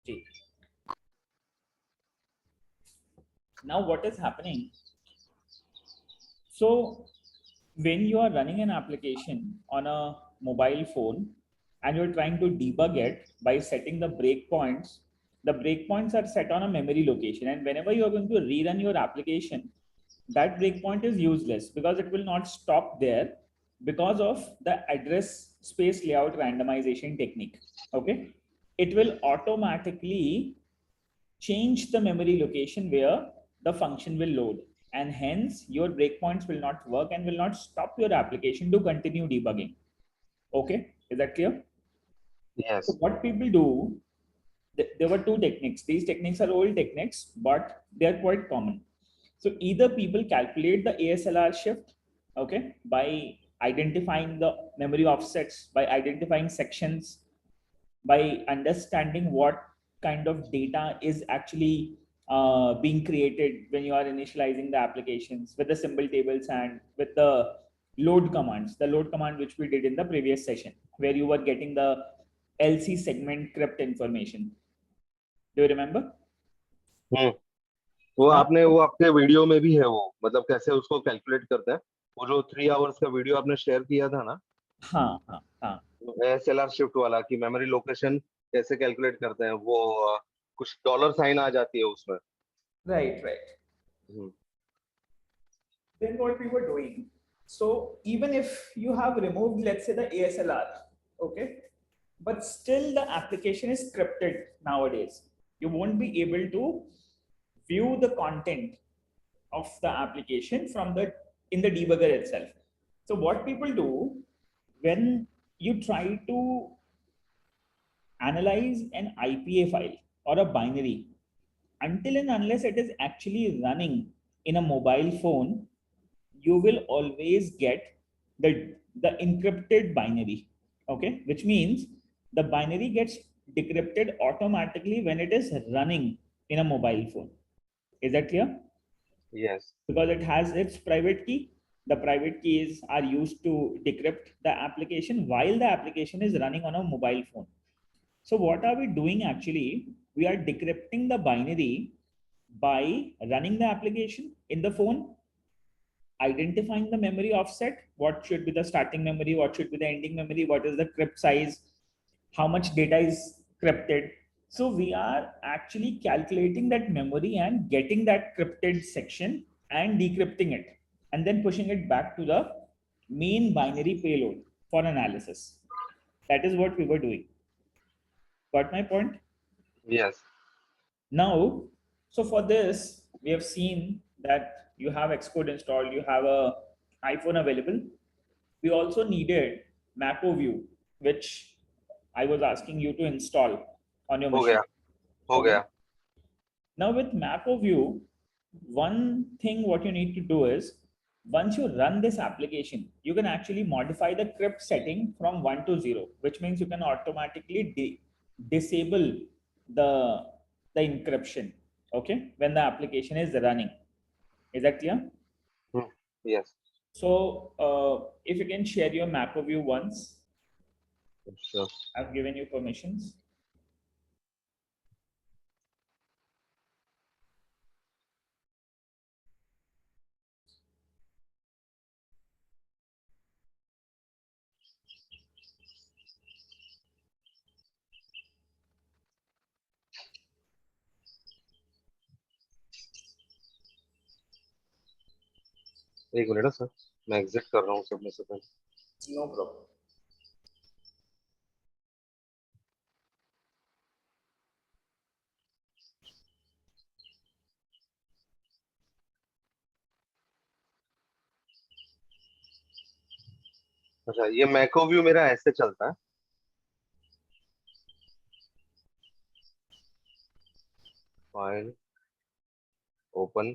See, now what is happening? So when you are running an application on a mobile phone and you're trying to debug it by setting the breakpoints are set on a memory location. And whenever you're going to rerun your application, that breakpoint is useless because it will not stop there because of the address space layout randomization technique. Okay. It will automatically change the memory location where the function will load, and hence your breakpoints will not work and will not stop your application to continue debugging. Okay, is that clear? So Yes. what people do, there were two techniques. These techniques are old techniques, but they are quite common. So either people calculate the ASLR shift, okay, by identifying the memory offsets, by identifying sections, by understanding what kind of data is actually being created when you are initializing the applications with the symbol tables and with the load commands, the load command which we did in the previous session, where you were getting the LC segment crypt information. Do you remember? वो Now, आपने वो आपके video में भी है, वो मतलब कैसे उसको कैलकुलेट करते हैं, वो जो 3 आवर्स का वीडियो आपने शेयर किया था ना, हाँ हाँ हाँ, एसएलआर शिफ्ट वाला, कि मेमोरी लोकेशन कैसे कैलकुलेट करते हैं वो, कुछ डॉलर साइन आ जाती है उसमें। right, right. Hmm, Then what we were doing, so even if you have removed, let's say, the ASLR, okay, but still the application is scripted nowadays. You won't be able to view the content of the application from the in the debugger itself. So what people do when you try to analyze an IPA file or a binary, until and unless it is actually running in a mobile phone, you will always get the encrypted binary. Okay, which means the binary gets decrypted automatically when it is running in a mobile phone. Is that clear? yes. Because it has its private key. The private keys are used to decrypt the application while the application is running on a mobile phone. So what are we doing actually? We are decrypting the binary by running the application in the phone, identifying the memory offset, what should be the starting memory, what should be the ending memory, what is the crypt size, how much data is crypted. So we are actually calculating that memory and getting that crypted section and decrypting it and then pushing it back to the main binary payload for analysis. That is what we were doing. Got my point? Yes. Now, so for this, we have seen that you have Xcode installed, you have a iPhone available. We also needed MacOView, which I was asking you to install on your हो machine. गया, हो Okay. गया। Now with MacOView, one thing what you need to do is once you run this application, you can actually modify the crypt setting from 1 to 0, which means you can automatically disable the, the encryption, okay, when the application is running. Is that clear? Yes. So if you can share your MacOView once, Sure. I've given you permissions. एक minute sir, मैं exit कर रहा हूँ सबने से पहले। No problem. अच्छा, ये मैक्रोव्यू मेरा ऐसे चलता है, file open,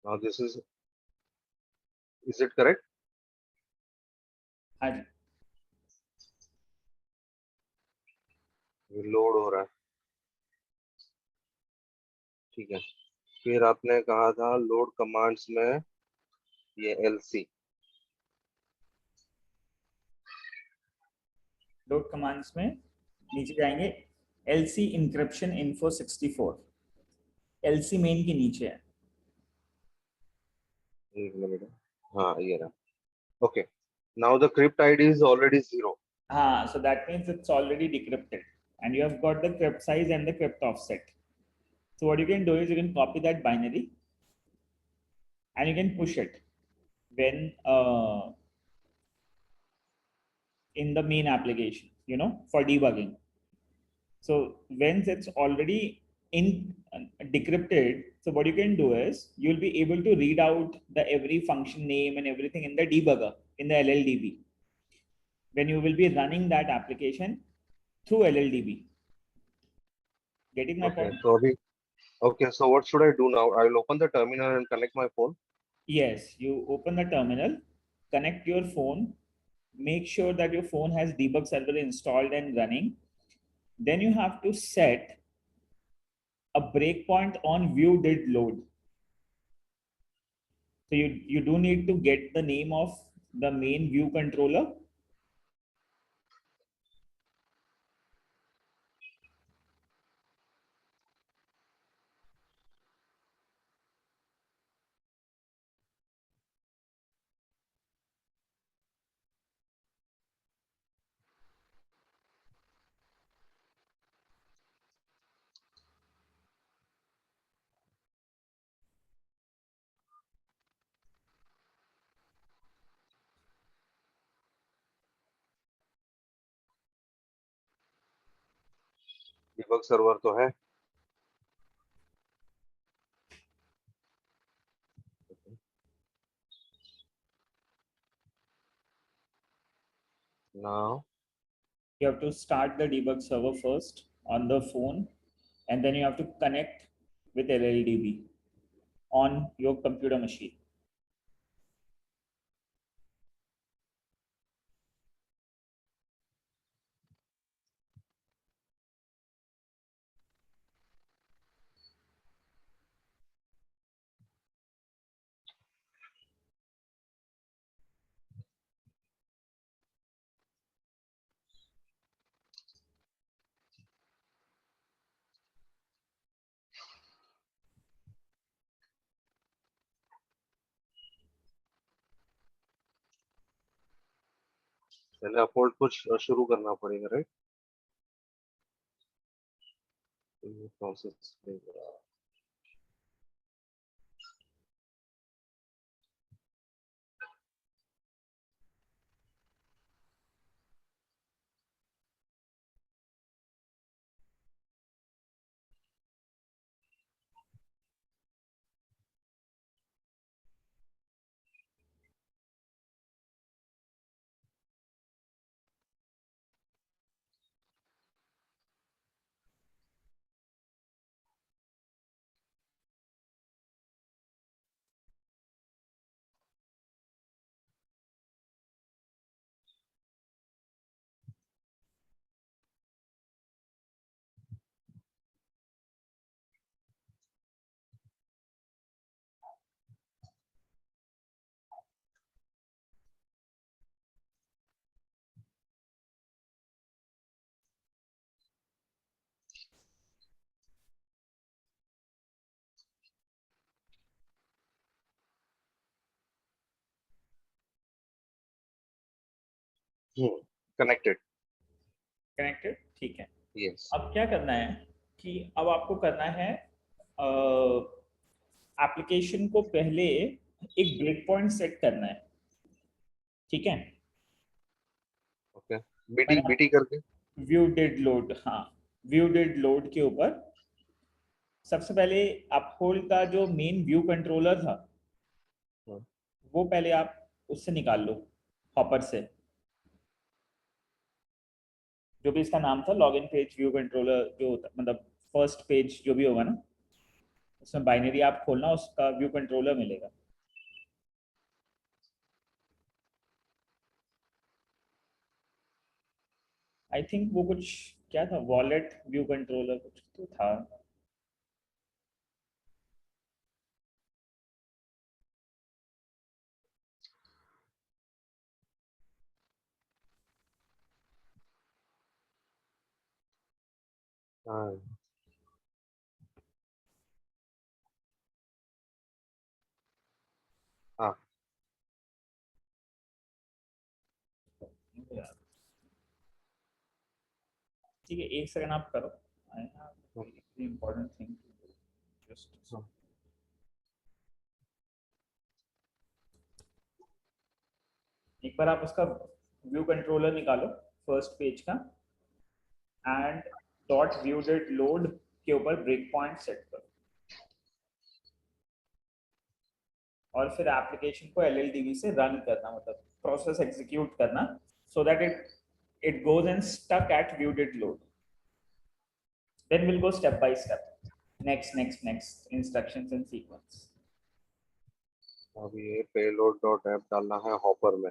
now this is it correct? हाँ जी, लोड हो रहा है, ठीक है। फिर आपने कहा था लोड कमांड्स में ये एलसी। लोड कमांड्स में नीचे जाएंगे, LC encryption info 64, LC main के नीचे है। एक मिनट। हाँ ये रहा। Okay, now the crypt ID is already 0। हाँ, so that means it's already decrypted and you have got the crypt size and the crypt offset. So what you can do is you can copy that binary and you can push it when in the main application, for debugging. So once it's already in decrypted, so what you can do is you'll be able to read out the every function name and everything in the debugger in the LLDB when you will be running that application through LLDB. Getting my okay point? तो अभी, okay so what should I do now? I will open the terminal and connect my phone. Yes, you open the terminal, connect your phone, make sure that your phone has debug server installed and running. Then you have to set a breakpoint on view did load. So you do need to get the name of the main view controller. Debug server तो है। Now You have to start the debug server first on the phone, and then you have to connect with LLDB on your computer machine. पहले upload कुछ शुरू करना पड़ेगा, right? Process connected. Connected, ठीक है। Yes. अब क्या करना है कि अब आपको करना है एप्लीकेशन को पहले एक ब्रेक पॉइंट सेट करना है, ठीक है। ओके, बीटी बीटी करके। व्यू डिड लोड, हाँ, व्यू डिड लोड के ऊपर सबसे पहले अपहोल्ड का जो मेन व्यू कंट्रोलर था हाँ, वो पहले आप उससे निकाल लो, हॉपर से, जो भी इसका नाम था, लॉगिन पेज व्यू कंट्रोलर जो होता, मतलब फर्स्ट पेज जो भी होगा ना, उसमें बाइनरी आप खोलना, उसका व्यू कंट्रोलर मिलेगा। आई थिंक वो कुछ क्या था, वॉलेट व्यू कंट्रोलर कुछ तो था। हाँ हाँ। ठीक है, एक सेकंड आप करो। आई हाँ, have important thing to do just. हाँ। एक बार आप उसका व्यू कंट्रोलर निकालो फर्स्ट पेज का, and dot view did load के ऊपर ब्रेक पॉइंट सेट करो, और फिर एप्लीकेशन को LLDB से रन करना, मतलब प्रोसेस एग्जीक्यूट करना, so that it goes and stuck at view did load. Then will go step by step, next instructions in sequence. अभी ये पेलोड डॉट ऐप डालना है हॉपर में।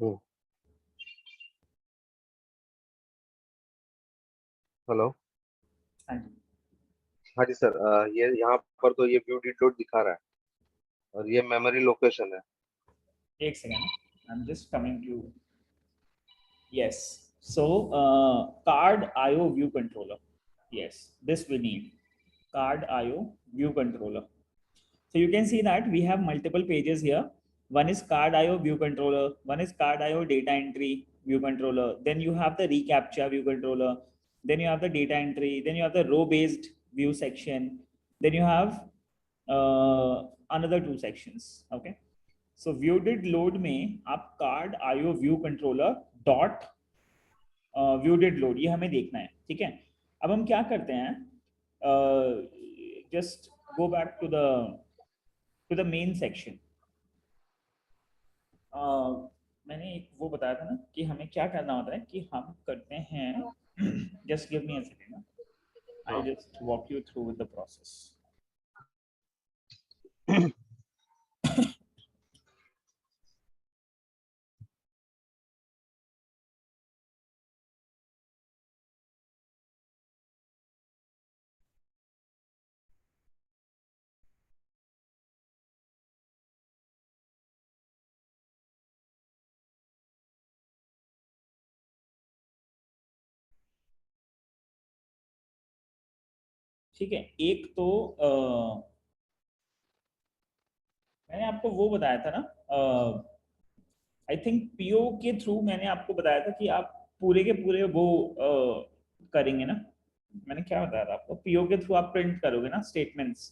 हम्म। हेलो। हाँ जी, हाँ जी सर, ये यहाँ पर तो ये व्यू डिड लोड दिखा रहा है और ये मेमोरी लोकेशन है। एक second, I am just coming to. Yes. So card IO view controller. Yes, this we need. Card IO view controller. So you can see that we have multiple pages here. One is card IO view controller. One is card IO data entry view controller. Then you have the reCAPTCHA view controller. Then you have the data entry. Then you have the row-based view section. Then you have another two sections. Okay. So view did load में आप card IO view controller dot view did load ये हमें देखना है। ठीक है, अब हम क्या करते हैं, just go back to the main section. मैंने एक वो बताया था ना कि हमें क्या करना होता है, कि हम करते हैं just give me a second, I हाँ। Just walk you through with the process. ठीक है, एक तो मैंने आपको वो बताया था ना, आई थिंक पीओ के थ्रू मैंने आपको बताया था कि आप पूरे के पूरे वो करेंगे ना। मैंने क्या बताया था आपको, पीओ के थ्रू आप प्रिंट करोगे ना स्टेटमेंट्स।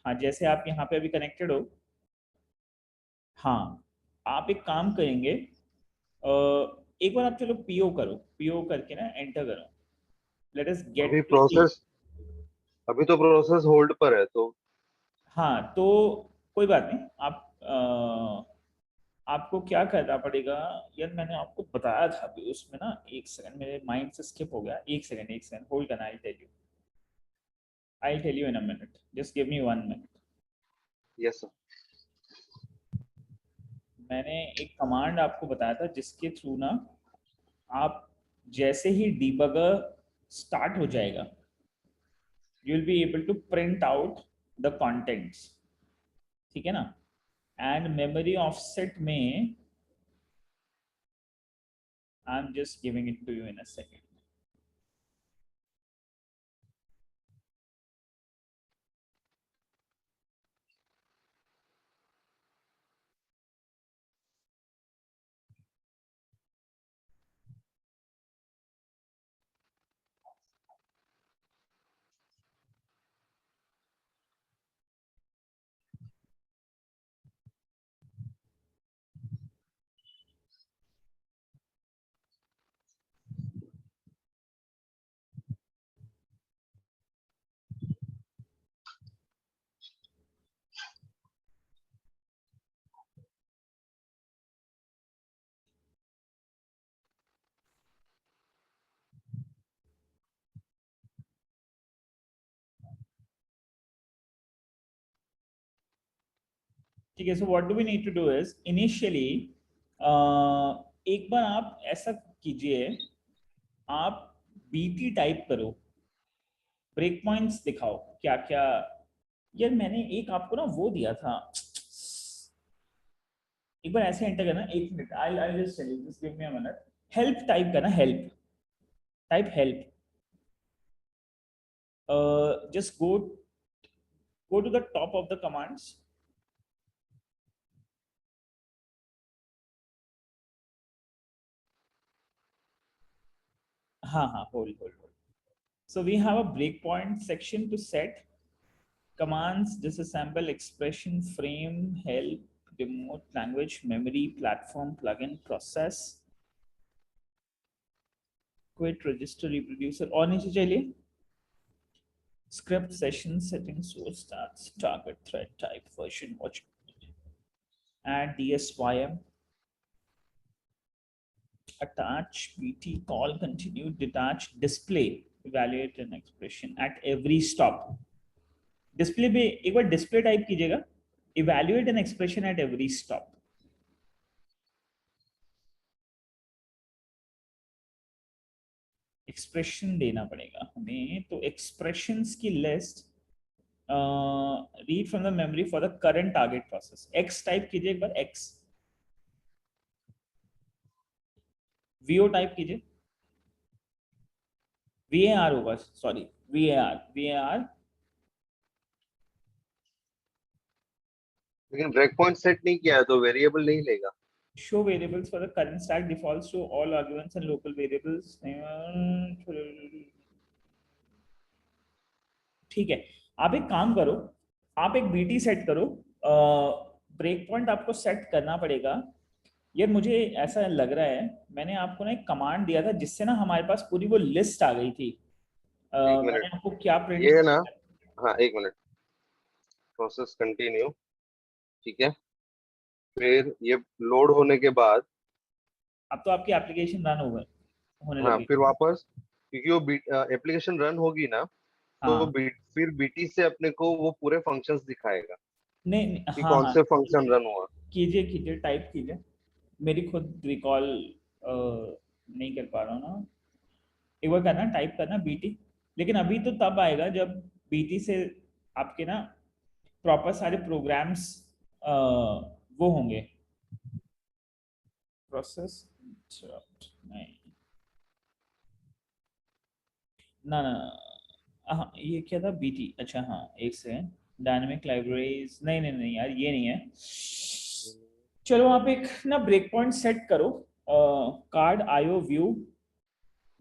हाँ, जैसे आप यहाँ पे अभी कनेक्टेड हो। हाँ, आप एक काम करेंगे, एक बार आप चलो पीओ करो, पीओ करके ना एंटर करो, लेट अस अभी गेट टू पी। प्रोसेस अभी तो प्रोसेस होल्ड पर है तो। हाँ तो कोई बात नहीं, आप आपको क्या करना पड़ेगा। यार मैंने आपको बताया था अभी उसमें ना, एक सेकंड मेरे माइंड से स्किप हो गया, एक सेकंड होल्ड करना, I tell you in a minute, just give me 1 minute. Yes sir. मैंने एक कमांड आपको बताया था जिसके थ्रू ना आप जैसे ही डीबगर स्टार्ट हो जाएगा, you will be able to print out the contents. ठीक है ना, एंड मेमोरी ऑफसेट में I am just giving it to you in a second. ठीक है, so what do we need to do is initially एक बार आप ऐसा कीजिए, आप बीटी टाइप करो, ब्रेक पॉइंट्स दिखाओ क्या क्या। यार मैंने एक आपको ना वो दिया था, एक बार ऐसे एंटर करना, एक minute, I just tell you, just give me a minute. Help type करना, help, type help, just go to the top of the commands. Hold. So we have a breakpoint section to set commands: disassemble, expression, frame, help, remote, language, memory, platform, plugin, process, quit, register, reproducer। और नीचे चलिए, script, session, settings, source, starts, target, thread type, version, watch, add DSYM, attach, BT, call, continue, detach, display, evaluate an expression at every stop। Display पे एक बार display type कीजिएगा, evaluate an expression at every stop। Expression देना पड़ेगा हमें, तो expressions की list, read from the memory for the current target process. X type कीजिए एक बार, एक्स, वीओ टाइप कीजिए, VAR होगा, सॉरी, VAR। लेकिन ब्रेक पॉइंट सेट नहीं किया है तो वेरिएबल नहीं लेगा। show variables for the current stack defaults to all arguments and local variables। ठीक है, आप एक काम करो, आप एक बीटी सेट करो, ब्रेक पॉइंट आपको सेट करना पड़ेगा। यार मुझे ऐसा लग रहा है मैंने आपको ना एक कमांड दिया था जिससे ना हमारे पास पूरी वो लिस्ट आ गई थी। एक मैंने मिनट, आपको क्या प्रिंट ये है ना, किया? हाँ एक मिनट, प्रोसेस कंटिन्यू, ठीक है। फिर ये लोड होने के बाद, अब तो आपकी एप्लीकेशन रन होने हाँ लगी। फिर वापस, क्योंकि वो एप्लीकेशन रन होगी ना, तो हाँ, फिर बीटी से अपने को वो पूरे फंक्शंस दिखाएगा नहीं, कि हाँ कौन हाँ, से फंक्शन रन हुआ। कीजिए कीजिए, टाइप कीजिए, मेरी खुद रिकॉल नहीं कर पा रहा हूँ ना। एक बार करना, टाइप करना बीटी, लेकिन अभी तो तब आएगा जब बीटी से आपके ना प्रॉपर सारे प्रोग्राम्स वो होंगे। प्रोसेस नहीं, ना, हाँ ये क्या था, बीटी, अच्छा हाँ, एक से डायनेमिक लाइब्रेरीज, नहीं यार ये नहीं है। चलो आप एक ना ब्रेक पॉइंट सेट करो, कार्ड आईओ व्यू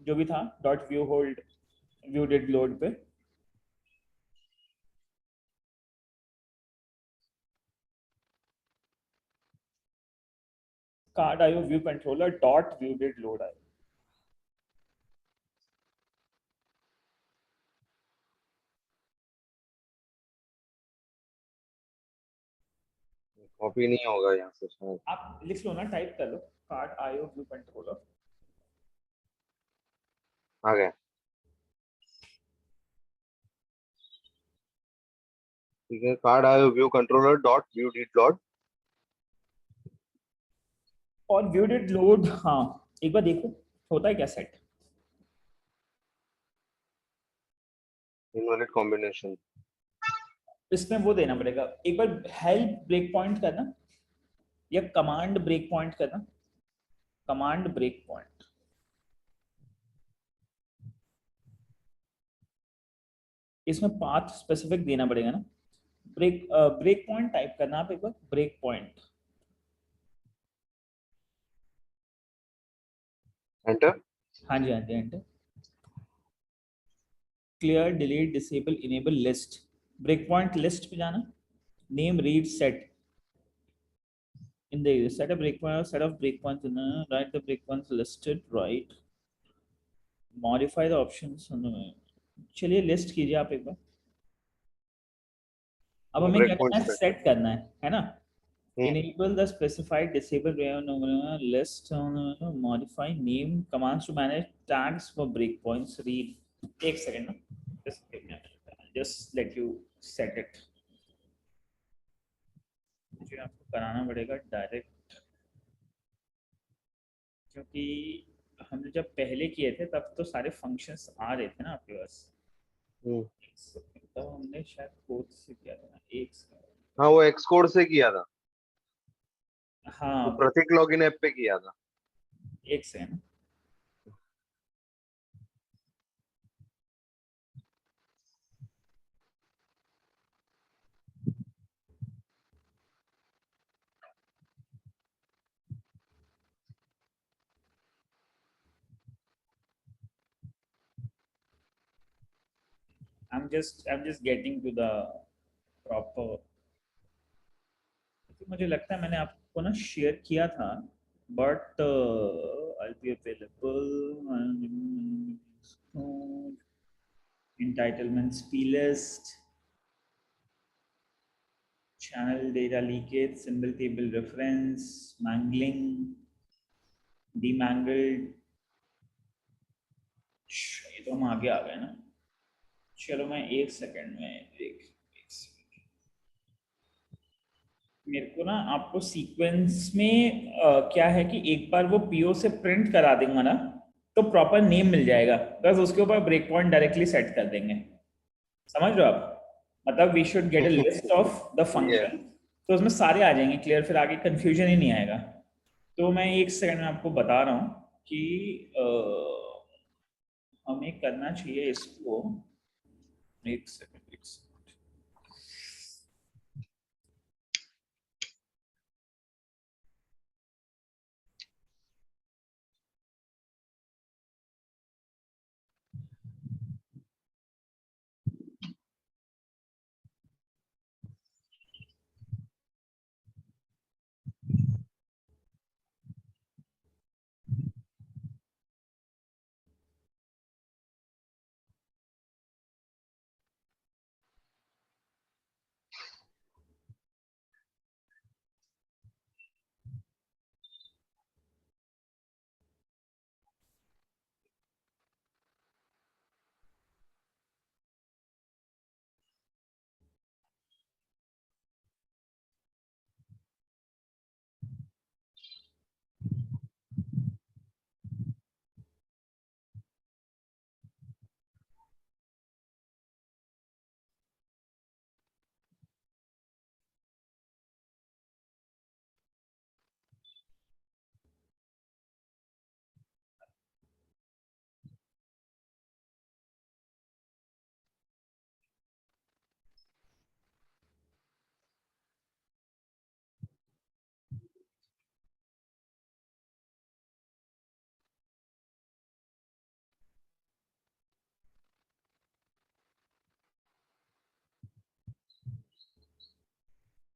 जो भी था, dot view hold view did load पे, card IO view controller dot view did load आए। कॉपी नहीं होगा यहाँ से शायद। आप लिख लो ना, टाइप कर लो, कार्ड आईओ व्यू कंट्रोलर। आ गया, ठीक है। Card IO view controller dot view did dot और व्यू डिड लोड, हाँ एक बार देखो होता है क्या सेट। Invalid combination. इसमें वो देना पड़ेगा, एक बार हेल्प ब्रेक पॉइंट करना या कमांड ब्रेक पॉइंट करना, कमांड ब्रेक पॉइंट, इसमें पाथ स्पेसिफिक देना पड़ेगा ना। ब्रेक पॉइंट टाइप करना आप एक बार, ब्रेक पॉइंट, एंटर। हाँ जी हाँ जी, enter. Clear, delete, disable, enable list, break point list पे जाना, name read set, in the set a breakpoint or set of breakpoints in write the breakpoints listed, right, modify the options चलिए list कीजिए आप एक बार। अब हमें break क्या point करना है, सेट। सेट करना है ना। हम्म, enable the specified disable list, modify name, commands to manage tags for breakpoints, read। एक सेकंड ना, just let you set it। मुझे आपको कराना पड़ेगा डायरेक्ट, क्योंकि हमने जब पहले किए थे तब तो सारे फंक्शंस आ रहे थे ना आपके पास। तब हमने शायद कोड से किया था ना, एक सेकंड। हाँ वो एक्सकोड से किया था, वो हाँ प्रतीक लॉगिन ऐप पे किया था। एक second. I'm just getting to the proper। मुझे लगता है मैंने आपको ना शेयर किया था, but I'll be available entitlements plist, channel data leakage, symbol table reference, mangling, demangled। ये तो हम आगे आ गए ना। चलो मैं एक सेकंड में एक second। मेरे को ना आपको सीक्वेंस में क्या है कि एक बार वो पीओ से प्रिंट करा देंगे ना तो प्रॉपर नेम मिल जाएगा, बस उसके ऊपर ब्रेक पॉइंट डायरेक्टली सेट कर देंगे। समझ रहे हो आप? मतलब we should get a list of the ये फंक्शन, तो उसमें सारे आ जाएंगे क्लियर, फिर आगे कंफ्यूजन ही नहीं आएगा। तो मैं एक सेकंड में आपको बता रहा हूँ कि हमें करना चाहिए इसको। एक सेकंड एक सेकंड।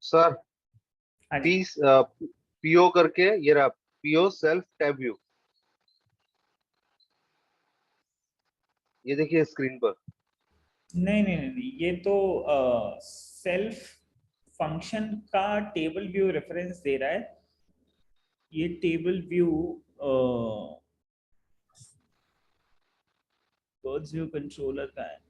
सर हाँ जी। पी पीओ करके ये रहा, पीओ सेल्फ टैब व्यू, ये देखिए स्क्रीन पर। नहीं नहीं नहीं नहीं, ये तो सेल्फ फंक्शन का टेबल व्यू रेफरेंस दे रहा है। ये table view birds view controller का है।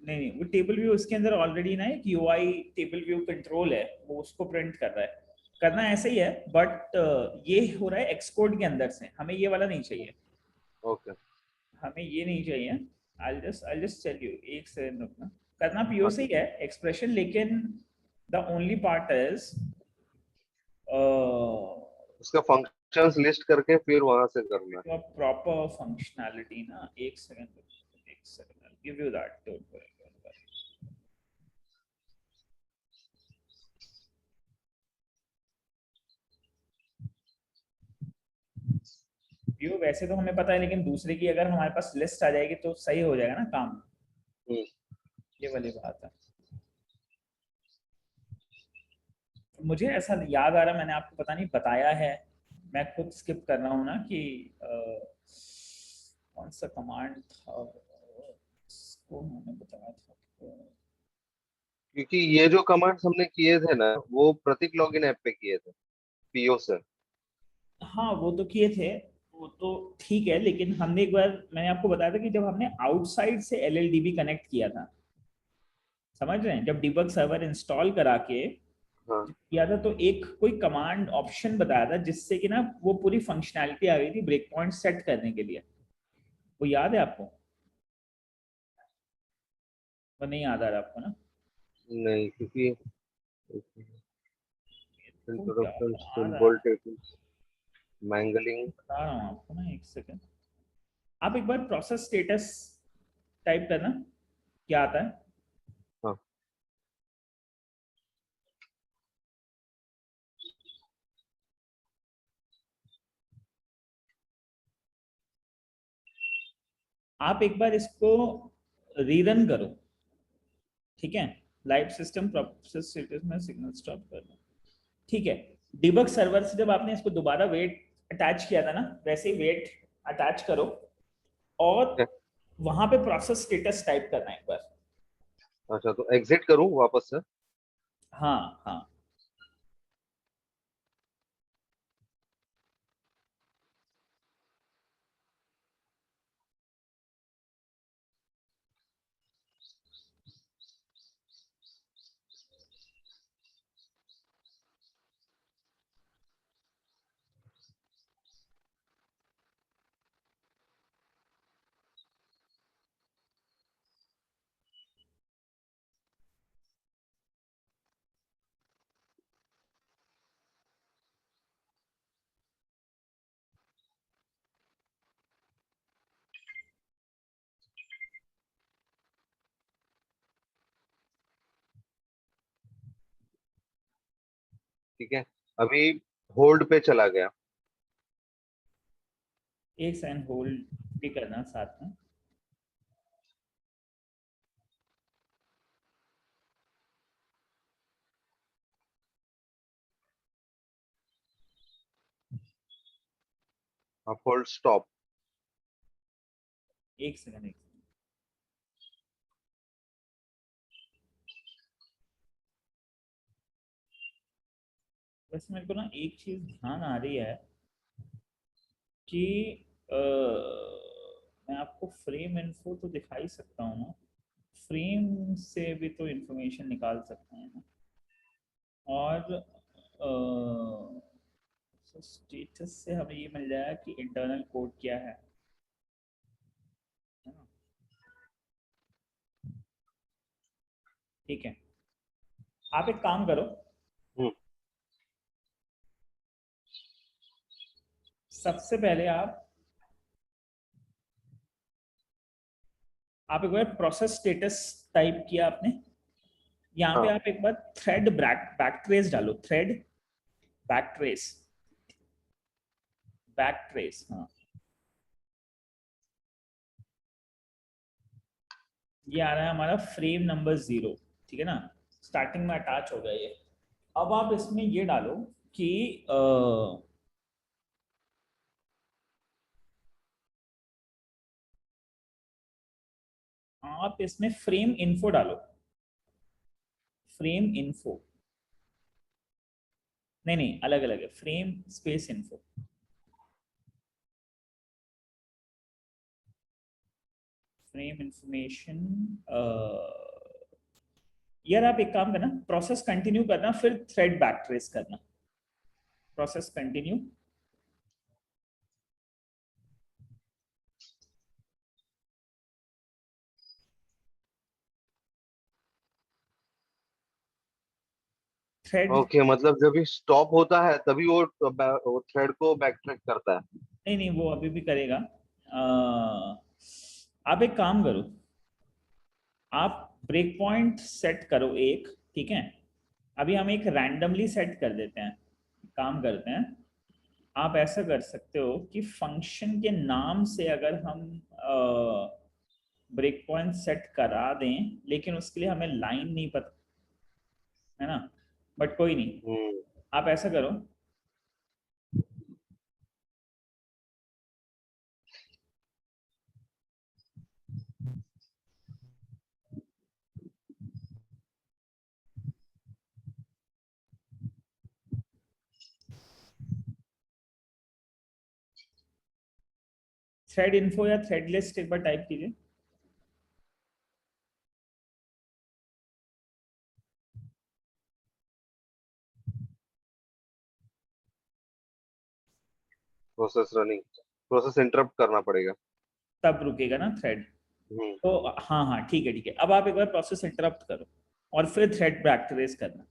नहीं नहीं, वो टेबल व्यू उसके अंदर ऑलरेडी ना एक यूआई टेबल व्यू कंट्रोल है, वो उसको प्रिंट कर रहा है। करना ऐसा ही है, बट ये हो रहा है एक्सकोड के अंदर से, हमें ये वाला नहीं चाहिए। ओके। हमें ये नहीं चाहिए। I'll just tell you, एक सेकंड रुकना। करना पीओ हाँ से ही है एक्सप्रेशन, लेकिन द ओनली पार्ट इज उसका फंक्शंस लिस्ट करके फिर वहां से करना है। प्रॉपर फंक्शनैलिटी ना। एक सेकंड एक second, I'll give you that, don't worry, don't worry। View वैसे तो हमें पता है, लेकिन दूसरे की अगर हमारे पास लिस्ट आ जाएगी तो सही हो जाएगा ना काम। हम्म, ये वाली बात है। मुझे ऐसा याद आ रहा, मैंने आपको पता नहीं बताया है, मैं खुद स्किप कर रहा हूँ ना कि कौन सा कमांड था इसको मैंने बताया था क्योंकि ये जो कमांड्स हमने किए थे ना वो प्रतीक लॉगिन ऐप पे किए थे पीओ से। हाँ वो तो किए थे, वो तो ठीक है, लेकिन हमने एक बार मैंने आपको बताया था कि जब हमने आउटसाइड से एलएलडीबी कनेक्ट किया था, समझ रहे हैं, जब डिबग सर्वर इंस्टॉल करा के हाँ किया था, तो एक कोई कमांड ऑप्शन बताया था जिससे कि ना वो पूरी फंक्शनैलिटी आ गई थी ब्रेक पॉइंट सेट करने के लिए। वो याद है आपको? वो नहीं याद आ रहा आपको ना? नहीं, क्योंकि वो क्या इंट्रोडक्शन आ रहा सिंबल है, टेबल्स मैंगलिंग। बता रहा हूँ आपको ना, एक सेकेंड। आप एक बार प्रोसेस स्टेटस टाइप करना, क्या आता है। हाँ आप एक बार इसको रीरन करो, ठीक है। लाइव सिस्टम प्रोसेस स्टेटस में सिग्नल स्टॉप करना, ठीक है। डिबग सर्वर से जब आपने इसको दोबारा वेट अटैच किया था ना, वैसे ही वेट अटैच करो, और ठीक है। वहां पे प्रोसेस स्टेटस टाइप करना है एक बार। अच्छा, तो एग्जिट करूं वापस से? हाँ हाँ। ठीक है, अभी होल्ड पे चला गया। एक सेकंड होल्ड भी करना साथ में। आप होल्ड स्टॉप। एक सेकंड, एक सेकंड। वैसे मेरे को ना एक चीज ध्यान आ रही है कि मैं आपको फ्रेम इन्फो तो दिखा ही सकता हूँ ना, फ्रेम से भी तो इंफॉर्मेशन निकाल सकते हैं ना। और स्टेटस से हमें ये मिल जाएगा कि इंटरनल कोड क्या है ना? ठीक है, आप एक काम करो, हम्म। सबसे पहले आप एक बार प्रोसेस स्टेटस टाइप किया आपने, यहाँ पे हाँ आप एक बार थ्रेड बैक ट्रेस डालो, thread back trace, back trace, हाँ। ये आ रहा है हमारा फ्रेम नंबर 0, ठीक है ना। स्टार्टिंग में अटैच हो गया ये। अब आप इसमें ये डालो कि आप इसमें फ्रेम इन्फो डालो, फ्रेम इन्फो। नहीं नहीं, अलग अलग है, frame space info. Frame information. यार आप एक काम करना, प्रोसेस कंटिन्यू करना, फिर थ्रेड बैक ट्रेस करना। Process continue, thread. ओके, मतलब जब भी स्टॉप होता है तभी वो थ्रेड को बैक ट्रैक करता है। नहीं नहीं, वो अभी भी करेगा। आप एक काम करो, आप ब्रेक पॉइंट सेट करो एक, ठीक है। अभी हम एक रैंडमली सेट कर देते हैं, काम करते हैं। आप ऐसा कर सकते हो कि फंक्शन के नाम से अगर हम ब्रेक पॉइंट सेट करा दें, लेकिन उसके लिए हमें लाइन नहीं पता, है ना। बट कोई नहीं, हम्म। आप ऐसा करो, थ्रेड इन्फो या थ्रेड लिस्ट एक बार टाइप कीजिए। प्रोसेस रनिंग, प्रोसेस इंटरप्ट करना पड़ेगा। तब रुकेगा ना थ्रेड। हम्म। तो हाँ हाँ ठीक है ठीक है, अब आप एक बार प्रोसेस इंटरप्ट करो और फिर थ्रेड बैक ट्रेस करना।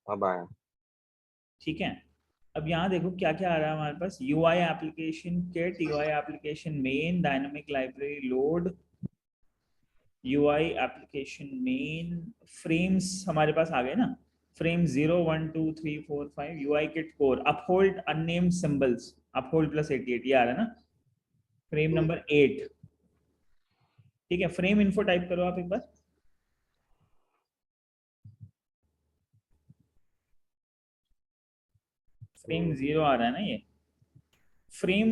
अब आया। ठीक है, अब यहाँ देखो क्या क्या आ रहा है हमारे पास, UI application kit, UI application main, dynamic library load, UI application main, frames हमारे पास आ गए ना, frame 0 1 2 3 4 5, UI kit core, uphold unnamed symbols, uphold +88 ये आ रहा है ना, फ्रेम हम्म। नंबर 8। ठीक है, फ्रेम इन्फो टाइप करो आप एक बार। फ्रेम हम्म। 0 आ रहा है ना ये, फ्रेम,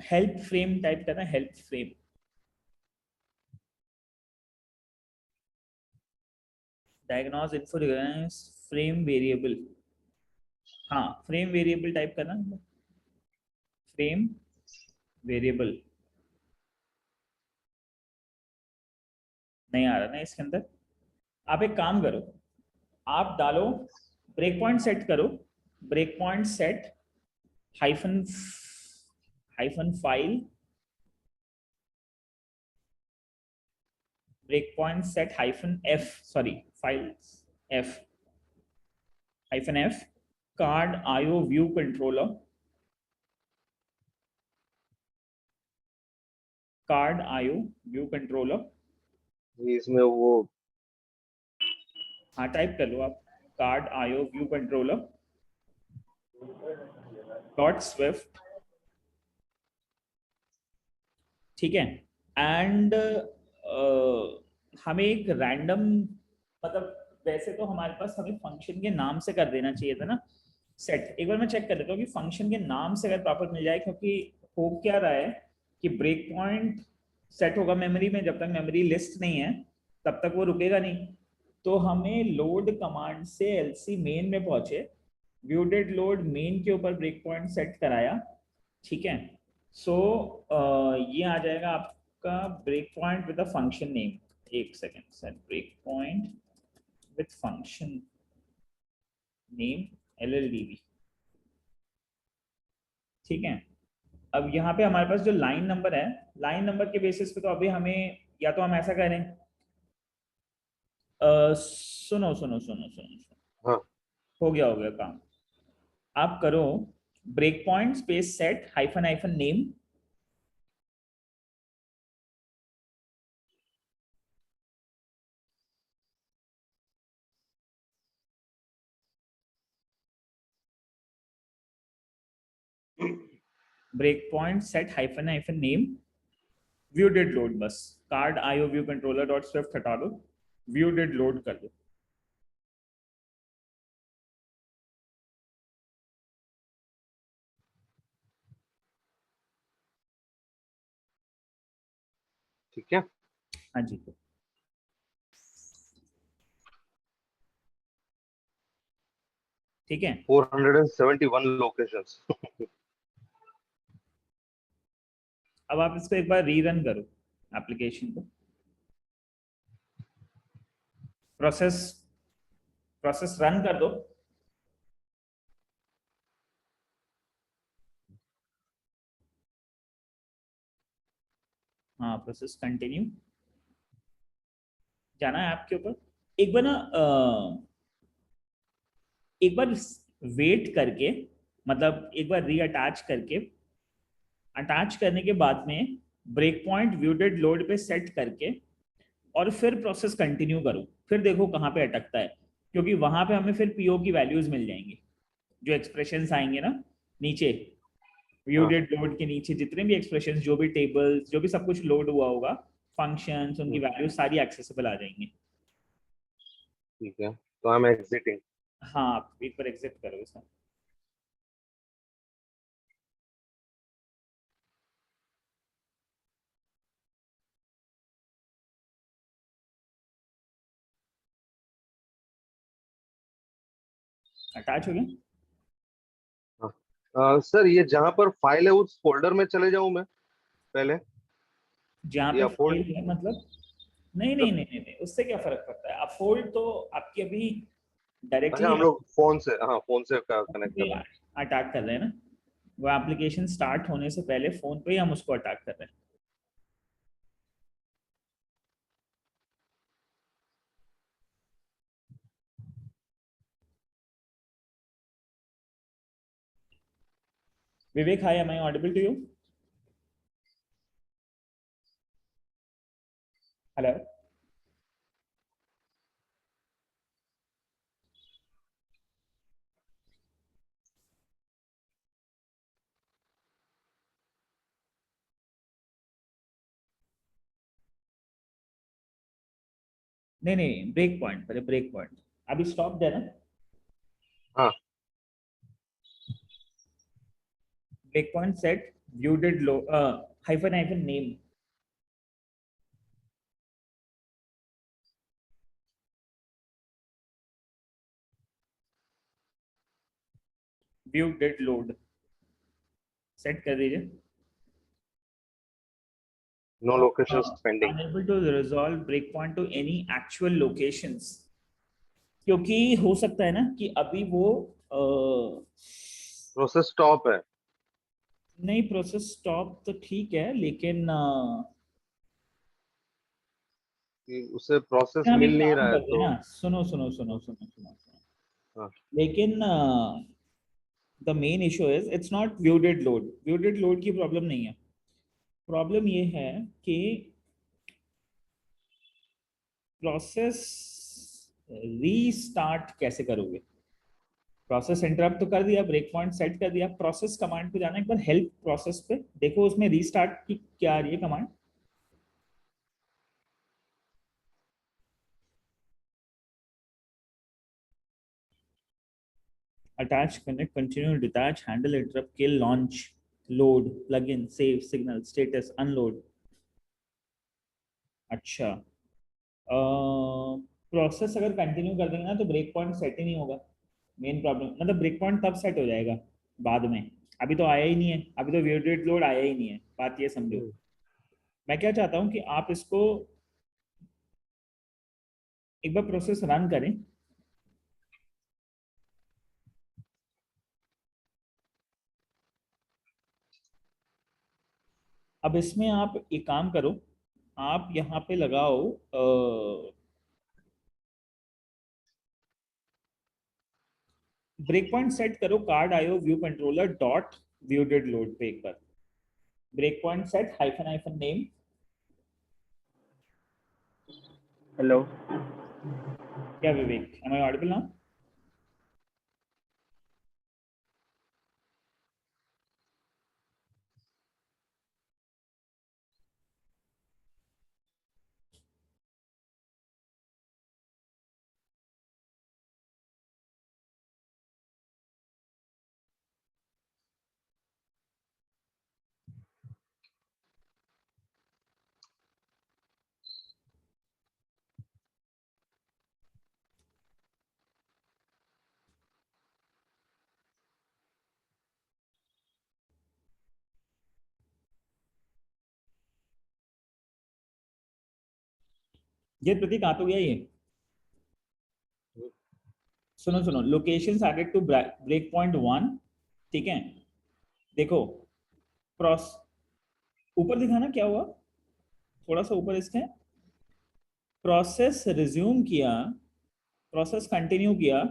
हेल्प फ्रेम टाइप करना, help frame, diagnose info, frame variable, हाँ फ्रेम वेरिएबल टाइप करना, फ्रेम वेरिएबल नहीं आ रहा ना इसके अंदर। आप एक काम करो, आप डालो, ब्रेक पॉइंट सेट करो, break point set hyphen hyphen file, break point set hyphen F, sorry file F, hyphen F, card IO view controller, card IO view controller, इसमें वो हाँ टाइप कर लो आप, card IO view controller dot swift. ठीक है, and हमें एक रैंडम, मतलब वैसे तो हमारे पास हमें फंक्शन के नाम से कर देना चाहिए था ना सेट, एक बार मैं चेक कर लेता हूँ कि फंक्शन के नाम से अगर प्रॉपर मिल जाए, क्योंकि हो क्या रहा है कि ब्रेक पॉइंट सेट होगा मेमोरी में, जब तक मेमोरी लिस्ट नहीं है तब तक वो रुकेगा नहीं। तो हमें लोड कमांड से एलसी मेन में पहुंचे, व्यू डिड लोड मेन के ऊपर ब्रेक पॉइंट सेट कराया। ठीक है, सो ये आ जाएगा आपका break point with function name, एक second sir, break point with function name LLDB। ठीक है, अब यहाँ पे हमारे पास जो लाइन नंबर है, लाइन नंबर के बेसिस पे तो अभी हमें, या तो हम ऐसा करें, सुनो सुनो सुनो सुनो सुनो, हाँ। हो गया काम, आप करो break point space set hyphen hyphen name, break point set hyphen hyphen name, view did load, बस card IO view controller dot swift हटा दो, व्यू डिड लोड कर दो। ठीक है। हाँ जी, ठीक है, 471 लोकेशंस। अब आप इसको एक बार रीरन करो एप्लीकेशन को, प्रोसेस प्रोसेस रन कर दो। हाँ प्रोसेस कंटिन्यू, जाना है ऐप के ऊपर, एक बार ना एक बार वेट करके, मतलब एक बार रीअटैच करके, अटैच करने के बाद में ब्रेक पॉइंट व्यूडेड लोड पे सेट करके और फिर प्रोसेस कंटिन्यू करो, फिर देखो कहाँ पे अटकता है, क्योंकि वहां पे हमें फिर पीओ की वैल्यूज मिल जाएंगी, जो एक्सप्रेशंस आएंगे ना नीचे, हाँ। व्यूडेड लोड के नीचे जितने भी एक्सप्रेशंस, जो भी टेबल्स, जो भी सब कुछ लोड हुआ होगा, फंक्शंस, उनकी हम्म। वैल्यूज सारी एक्सेसिबल आ जाएंगी। ठीक है, तो आई एम एग्जिटिंग। हाँ आप एक बार एग्जिट करो इसका, अटैच हो गया, हाँ। सर ये जहां पर फाइल है उस फोल्डर में चले जाऊं मैं पहले, जहाँ पे या फोल्ड? फाइल है मतलब, नहीं नहीं नहीं नहीं नहीं, उससे क्या फर्क पड़ता है? आप होल्ड तो आपकी अभी अच्छा, डायरेक्टली हम लोग फोन से, हाँ फोन से कनेक्ट कर रहे हैं। अटैक कर रहे हैं ना, वो एप्लीकेशन स्टार्ट होने से पहले फोन पे ही हम उसको अटैक कर रहे हैं। Vivek, hi, am I audible to you? Hello? नहीं नहीं, ब्रेक पॉइंट, पहले ब्रेक पॉइंट। अभी स्टॉप है ना? हाँ। Break point set view did load hyphen hyphen name. View did load set कर दीजिए। No location pending. Unable to resolve break point to any actual locations, क्योंकि हो सकता है ना कि अभी वो प्रोसेस स्टॉप है। नहीं, प्रोसेस स्टॉप तो ठीक है, लेकिन कि उसे प्रोसेस हम एक मिल नहीं काम रहा है करते हैं तो। ना, सुनो सुनो सुनो सुनो सुनो सुनो। हाँ। लेकिन the main issue is it's not view did load, view did load की प्रॉब्लम नहीं है। प्रॉब्लम ये है कि प्रोसेस रीस्टार्ट कैसे करोगे? प्रोसेस इंटरप्ट तो कर दिया, ब्रेक पॉइंट सेट कर दिया, प्रोसेस कमांड पे जाना, एक बार हेल्प प्रोसेस पे देखो, उसमें रीस्टार्ट की क्या आ रही है command. Attach, connect, continue, detach, handle, interrupt, kill, launch, load, plug in, save, signal, status, unload. अच्छा, प्रोसेस अगर कंटिन्यू कर देंगे ना तो ब्रेक पॉइंट सेट ही नहीं होगा। मेन प्रॉब्लम, मतलब ब्रेक पॉइंट तब सेट हो जाएगा बाद में, अभी तो आया ही नहीं है, अभी तो वेटेड लोड आया ही नहीं है, बात ये समझो। हम्म। मैं क्या चाहता हूँ कि आप इसको एक बार प्रोसेस रन करें। अब इसमें आप एक काम करो, आप यहाँ पे लगाओ ब्रेक पॉइंट सेट करो, card IO view controller dot view did load पे एक बार break point set hyphen hyphen name. Hello. क्या Vivek, am I audible now? ये प्रतीक आ तो गया ये। सुनो सुनो, location added to break point one, ठीक है? देखो, क्रॉस, ऊपर दिखाना क्या हुआ, थोड़ा सा ऊपर इसके, प्रोसेस रिज्यूम किया, प्रोसेस कंटिन्यू किया,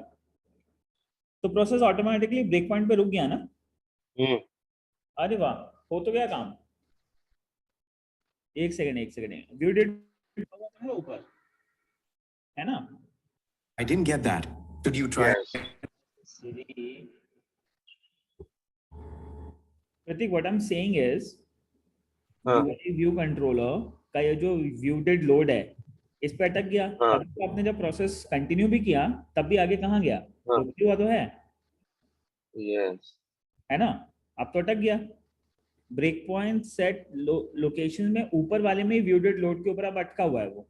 तो प्रोसेस ऑटोमेटिकली ब्रेक पॉइंट पे रुक गया ना? हम्म। अरे वाह, हो तो गया काम। एक सेकंड एक सेकंड, व्यू डिड है ऊपर, है ना? I didn't get that. Could you try? Yes. Prateek, what I am saying is हाँ यूआई व्यू कंट्रोलर का ये जो व्यू डिड लोड है, इस पे अटक गया। हाँ अभी तो आपने जब प्रोसेस कंटिन्यू भी किया तब भी आगे कहाँ गया? हाँ। रुक हुआ तो यस। है ना? अब तो अटक गया। ब्रेक पॉइंट सेट लोकेशन में ऊपर वाले में व्यू डिड लोड के ऊपर अब अटका हुआ है वो,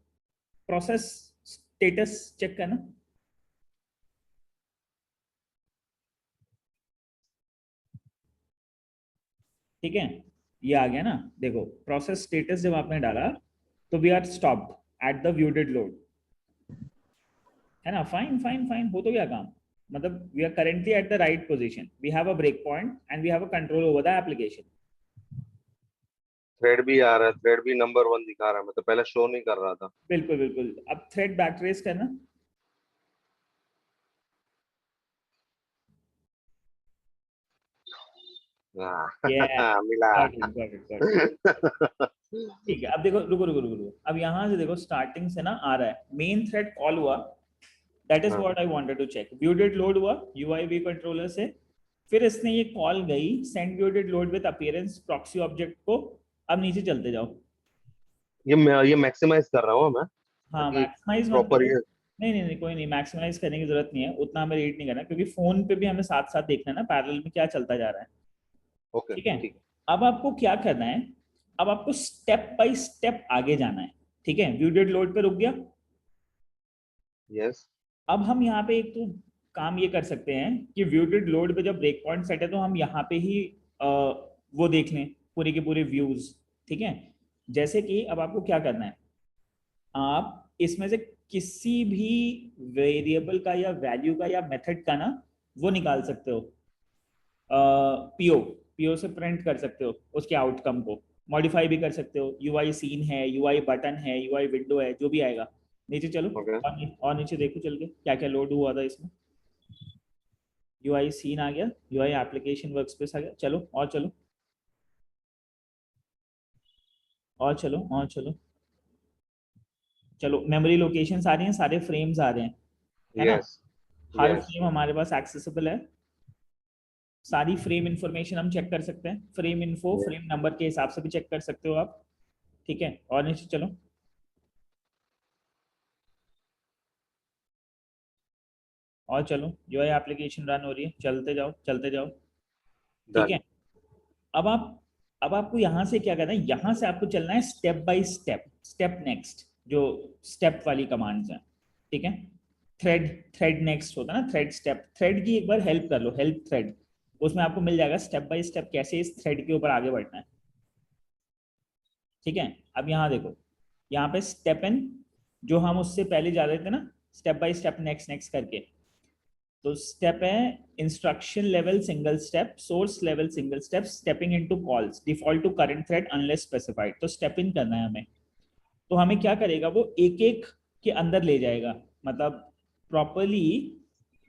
प्रोसेस स्टेटस चेक करना। ठीक है, ये आ गया ना, देखो प्रोसेस स्टेटस जब आपने डाला तो we are stopped, at the view did load, है ना? फाइन फाइन फाइन, हो तो गया काम. मतलब we are currently at the right position, we have a breakpoint and we have a control over the application. Thread भी आ रहा है, थ्रेड भी नंबर 1 दिखा रहा है, मतलब पहले शो नहीं कर रहा था. बिल्कुल बिल्कुल. अब थ्रेड बैक ट्रेस करना. मिला. got it. ठीक है. अब देखो, रुको रुको रुको रुको. अब यहाँ से देखो, स्टार्टिंग से ना आ रहा है, मेन थ्रेड कॉल हुआ. That is what I wanted to check. View did load हुआ UIV कंट्रोलर से, फिर इसने ये कॉल गई send view did load with appearance proxy object को. अब नीचे चलते जाओ. ये मैक्सिमाइज कर रहा हूँ मैं. हाँ, मैक्सिमाइज प्रॉपर ये. नहीं नहीं नहीं, कोई नहीं, मैक्सिमाइज करने की जरूरत नहीं है, उतना हमें रीड नहीं करना, क्योंकि फोन पे भी हमें साथ साथ देखना है ना पैरेलल में क्या चलता जा रहा है. ओके, ठीक है. अब आपको क्या करना है, अब आपको स्टेप बाय स्टेप आगे जाना है. ठीक है. व्यू डिड लोड पे रुक गया. यस. अब हम यहाँ पे एक तो काम ये कर सकते हैं कि व्यू डिड लोड पे जब ब्रेक पॉइंट सेट है तो हम यहाँ पे ही वो देख लें पूरे के पूरे व्यूज. ठीक है. जैसे कि अब आपको क्या करना है, आप इसमें से किसी भी वेरिएबल का या वैल्यू का या मेथड का ना वो निकाल सकते हो. पीओ से प्रिंट कर सकते हो उसके आउटकम को, मॉडिफाई भी कर सकते हो. यूआई सीन है, यूआई बटन है, यूआई विंडो है, जो भी आएगा. नीचे चलो. Okay. और नीचे देखो चल के क्या क्या लोड हुआ था इसमें. यूआई सीन आ गया, यूआई एप्लीकेशन वर्कस्पेस आ गया. चलो और चलो और चलो और चलो. चलो मेमोरी लोकेशंस आ रही हैं, सारे फ्रेम्स आ रहे हैं, है ना? Yes. हर Yes. फ्रेम हमारे पास एक्सेसिबल है. सारी फ्रेम इंफॉर्मेशन हम चेक कर सकते हैं. Frame info Yes. Frame number के हिसाब से भी चेक कर सकते हो आप. ठीक है. और नीचे चलो. और चलो, यूआई एप्लीकेशन रन हो रही है, चलते जाओ चलते जाओ. ठीक है. अब आपको यहाँ से क्या करना है, यहाँ से आपको चलना है step by step, step next, जो स्टेप वाली कमांड्स हैं. ठीक है. थ्रेड नेक्स्ट होता है ना, थ्रेड स्टेप. थ्रेड की एक बार हेल्प कर लो, हेल्प थ्रेड, उसमें आपको मिल जाएगा स्टेप बाय स्टेप कैसे इस थ्रेड के ऊपर आगे बढ़ना है. ठीक है. अब यहाँ देखो, यहाँ पे स्टेप इन, जो हम उससे पहले जा रहे थे ना, step by step next next करके. तो स्टेप है instruction level single step, source level single step, stepping into calls, default to current thread unless specified. तो स्टेप इन करना है हमें. तो हमें क्या करेगा, वो एक एक के अंदर ले जाएगा, मतलब प्रॉपरली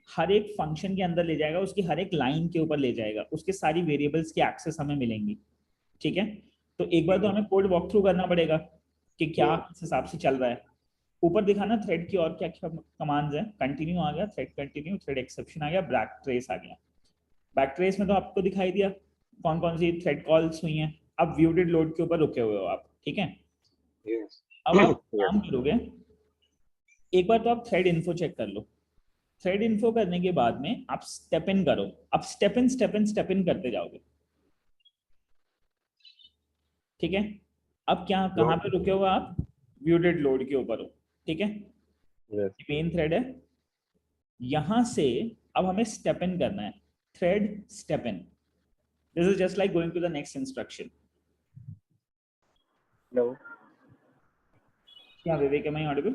हर एक फंक्शन के अंदर ले जाएगा, उसकी हर एक लाइन के ऊपर ले जाएगा, उसके सारी वेरिएबल्स की एक्सेस हमें मिलेंगी. ठीक है. तो एक बार तो हमें कोड वॉक थ्रू करना पड़ेगा कि क्या किस हिसाब से चल रहा है. ऊपर दिखाना थ्रेड की और क्या क्या कमांड्स हैं. कंटिन्यू आ गया, थ्रेड कंटिन्यू, थ्रेड एक्सेप्शन आ गया, बैक ट्रेस आ गया. बैक ट्रेस में तो आपको दिखाई दिया कौन कौन सी थ्रेड कॉल्स हुई हैं. अब व्यू डिड लोड के ऊपर रुके हुए हो आप. ठीक है. Yes. अब आप काम करोगे, एक बार तो आप थ्रेड इन्फो चेक कर लो. थ्रेड इन्फो करने के बाद में आप स्टेप इन करो. अब स्टेप इन करते जाओगे. ठीक है. अब क्या, कहाँ पे रुके हो आप, व्यू डिड लोड के ऊपर हो. ठीक है. Yes. मेन थ्रेड है. यहां से अब हमें स्टेप इन करना है. Thread step in. This is just like going to the next instruction. Hello. Yeah, Vivek, am I audible?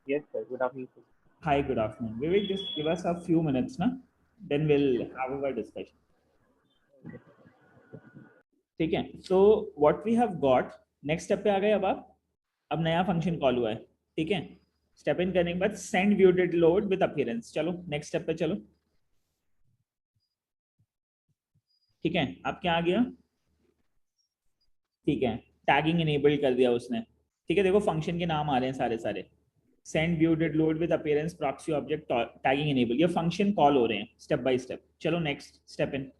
Yes, sir. Good afternoon, sir. Hi, good afternoon. Vivek, just give us a few minutes, na? Then we'll have our discussion. ठीक है. So what we have got, next step पे आ गए. अब नया function call हुआ है. ठीक है. स्टेप इन करने के बाद send view did load with appearance. चलो नेक्स्ट स्टेप पे चलो. ठीक है. अब क्या आ गया, ठीक है, टैगिंग इनेबल कर दिया उसने. ठीक है. देखो फंक्शन के नाम आ रहे हैं सारे सारे. Send view did load with appearance proxy object tagging enable, ये फंक्शन कॉल हो रहे हैं स्टेप बाय स्टेप. चलो नेक्स्ट स्टेप इन.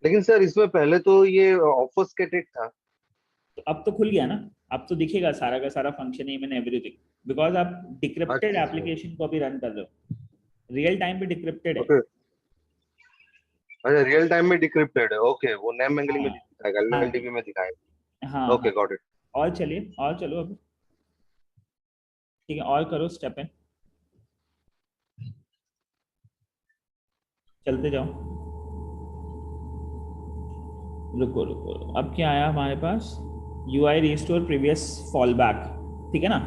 लेकिन सर इसमें पहले तो ये ऑफस्केटेड था. तो अब तो खुल गया ना, अब तो दिखेगा सारा का सारा function name and everything, because आप डिक्रिप्टेड अच्छा. एप्लीकेशन को भी रन कर रहे हो. रियल टाइम पे डिक्रिप्टेड है. Okay. अच्छा, रियल टाइम में डिक्रिप्टेड है. ओके, वो नेम मेंगलिंग में हाँ दिखाएगा, हाँ एलटीपी में दिखाएगा. हाँ. Okay, got it. और चलिए और चलो अब. ठीक है. और करो स्टेप इन, चलते जाओ. रुको रुको, अब क्या आया हमारे पास, UI restore previous fall back. ठीक है ना.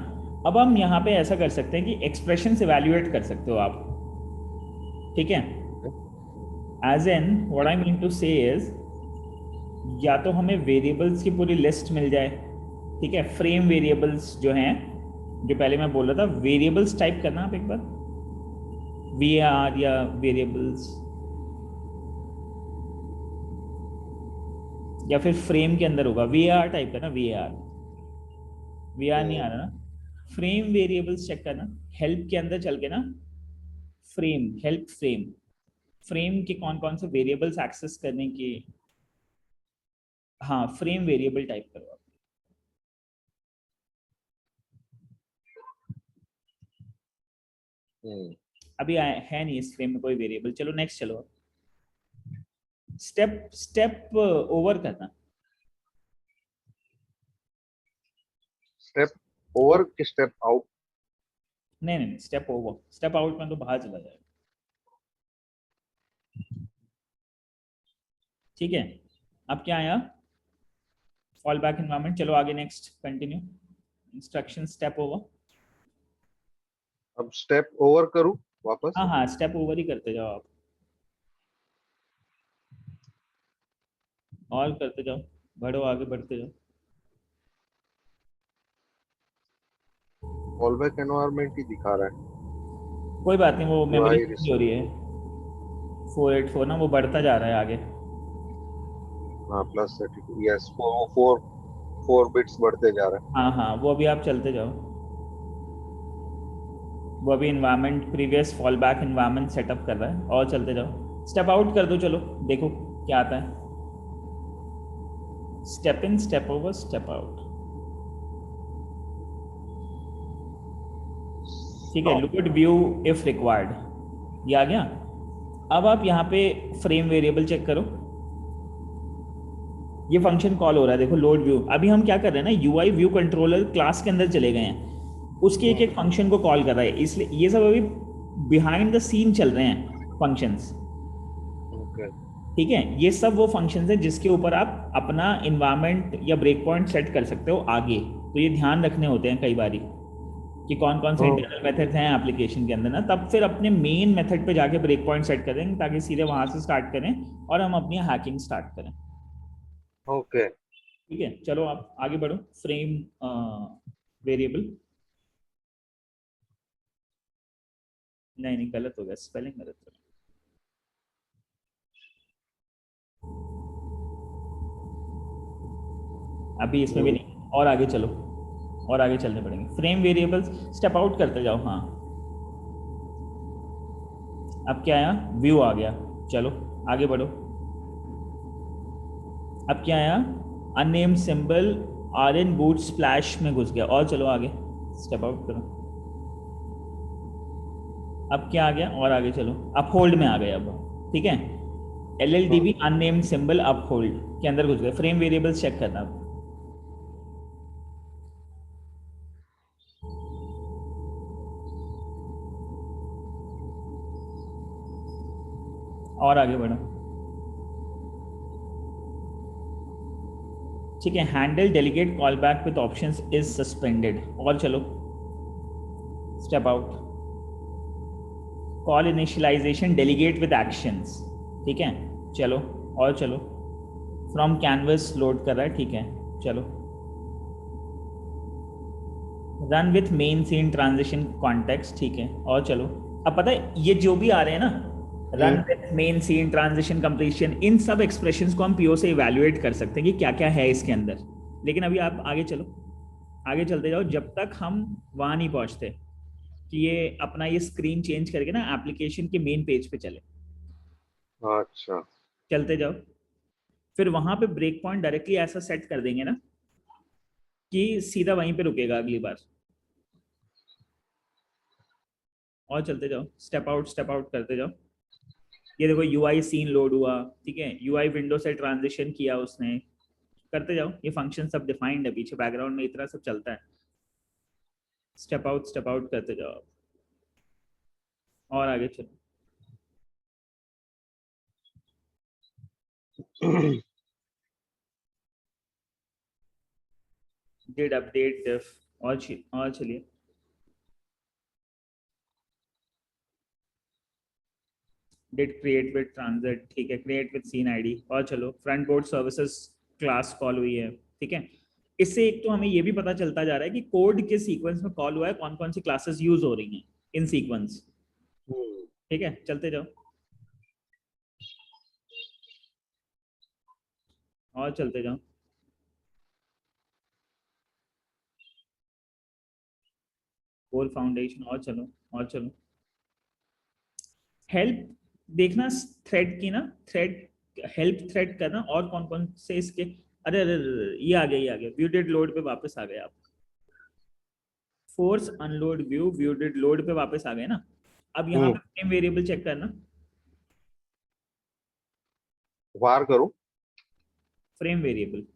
अब हम यहाँ पे ऐसा कर सकते हैं कि एक्सप्रेशन से इवैल्यूएट कर सकते हो आप, ठीक है। As an what I mean to say is, या तो हमें वेरिएबल्स की पूरी लिस्ट मिल जाए, ठीक है, फ्रेम वेरिएबल्स जो हैं, जो पहले मैं बोल रहा था, वेरिएबल्स टाइप करना आप एक बार, वी आर या वेरिएबल्स, या फिर फ्रेम के अंदर होगा, वी आर टाइप करना, वी आर नहीं आ रहा ना, फ्रेम वेरिएबल्स चेक करना, हेल्प के अंदर चल के ना, फ्रेम, हेल्प फ्रेम, फ्रेम के कौन कौन से वेरिएबल्स एक्सेस करने के, हाँ फ्रेम वेरिएबल टाइप करो आप। अभी है नहीं इस फ्रेम में कोई वेरिएबल, चलो नेक्स्ट चलो। स्टेप स्टेप ओवर करना, स्टेप ओवर कि स्टेप आउट? नहीं नहीं स्टेप ओवर, स्टेप आउट में तो बाहर चला जाएगा, ठीक है। अब क्या आया, फॉल बैक एनवायरनमेंट, चलो आगे next continue, instruction step over. अब स्टेप ओवर करूं वापस? हाँ हाँ स्टेप ओवर ही करते जाओ आप, और करते जाओ, बढ़ो आगे बढ़ते जाओ। फॉलबैक एनवायरनमेंट ही दिखा रहा है। कोई बात नहीं, वो मेमोरी यूआई हो रही है, 484 ना, वो बढ़ता जा रहा है आगे। हाँ plus 32, yes, four four bits बढ़ते जा रहे हाँ हाँ वो अभी आप चलते जाओ, वो अभी environment previous fall back environment setup कर रहा है, और चलते जाओ, स्टेप आउट कर दो, चलो देखो क्या आता है, step in step over step out, ठीक है, हैं। लोड व्यू इफ रिक्वायर्ड, ये आ गया। अब आप यहाँ पे फ्रेम वेरिएबल चेक करो, ये फंक्शन कॉल हो रहा है, देखो लोड व्यू, अभी हम क्या कर रहे हैं ना, यूआई व्यू कंट्रोलर क्लास के अंदर चले गए हैं, उसके एक एक फंक्शन को कॉल कर रहा है, इसलिए ये सब अभी बिहाइंड द सीन चल रहे हैं फंक्शंस, ओके। ठीक है। ये सब वो फंक्शंस हैं जिसके ऊपर आप अपना इन्वायरमेंट या ब्रेक पॉइंट सेट कर सकते हो आगे, तो ये ध्यान रखने होते हैं कई बारी कि कौन कौन से इंटरनल मेथड्स हैं एप्लीकेशन के अंदर ना, तब फिर अपने मेन मेथड पे जाके ब्रेक पॉइंट सेट करेंगे ताकि सीधे वहां से स्टार्ट करें और हम अपनी हैकिंग स्टार्ट करें, ओके। ठीक है। चलो आप आगे बढ़ो, फ्रेम वेरिएबल, नहीं नहीं गलत हो गया, स्पेलिंग गलत हो गया, अभी इसमें भी नहीं, और आगे चलो, और आगे चलने पड़ेंगे, फ्रेम वेरिएबल्स स्टेप आउट करते जाओ, हाँ। अब क्या आया, व्यू आ गया, चलो आगे बढ़ो। अब क्या आया, unnamed symbol are in boot splash में घुस गया, और चलो आगे स्टेप आउट करो। अब क्या आ गया, और आगे चलो, अपहोल्ड में आ गया अब, ठीक है, LLDB अननेम्ड सिंबल अपहोल्ड के अंदर घुस गया, फ्रेम वेरिएबल्स चेक करना अब, और आगे बढ़ो, ठीक है। Handle delegate call back with options is suspended, और चलो step out, call initialization delegate with actions, ठीक है, चलो और चलो, फ्रॉम कैनवस लोड कर रहा है, ठीक है, चलो, run with main scene transition context, ठीक है, और चलो। अब पता है ये जो भी आ रहे हैं ना, run with main scene transition completion, इन सब एक्सप्रेशंस को हम पीओ से इवैल्यूएट कर सकते हैं कि क्या क्या है इसके अंदर, लेकिन अभी आप आगे चलो, आगे चलते जाओ जब तक हम वहां नहीं पहुंचते कि ये अपना ये स्क्रीन चेंज करके ना एप्लीकेशन के मेन पेज पे चले, अच्छा। चलते जाओ, फिर वहां पे ब्रेक पॉइंट डायरेक्टली ऐसा सेट कर देंगे ना कि सीधा वहीं पे रुकेगा अगली बार, और चलते जाओ, स्टेप आउट करते जाओ, ये देखो यूआई सीन लोड हुआ, ठीक है, यूआई विंडो से ट्रांजिशन किया उसने, करते जाओ, ये फंक्शन सब डिफाइंड है पीछे बैकग्राउंड में, इतना सब चलता है, स्टेप आउट करते जाओ, और आगे चलो, डिड अपडेट डिफ, और चलिए, डिड क्रिएट विद ट्रांजिट, ठीक है, क्रिएट विद सीन आईडी। और चलो front board services class call हुई है, ठीक है। इससे एक तो हमें ये भी पता चलता जा रहा है कि कोड के सीक्वेंस में कॉल हुआ है, कौन कौन सी क्लासेस यूज हो रही हैं इन सीक्वेंस, ठीक है। चलते जाओ और चलते जाओ, कोर फाउंडेशन, और चलो और चलो। हेल्प देखना थ्रेड की ना, थ्रेड हेल्प थ्रेड करना, और कौन कौन से इसके, अरे अरे अरे, ये आ गया ये आ गया, व्यू डिड लोड पे वापस आ गए आप। Force unload view, view did load पे वापस आ गए ना। अब यहाँ पे फ्रेम वेरिएबल चेक करना, वार करो। फ्रेम वेरिएबल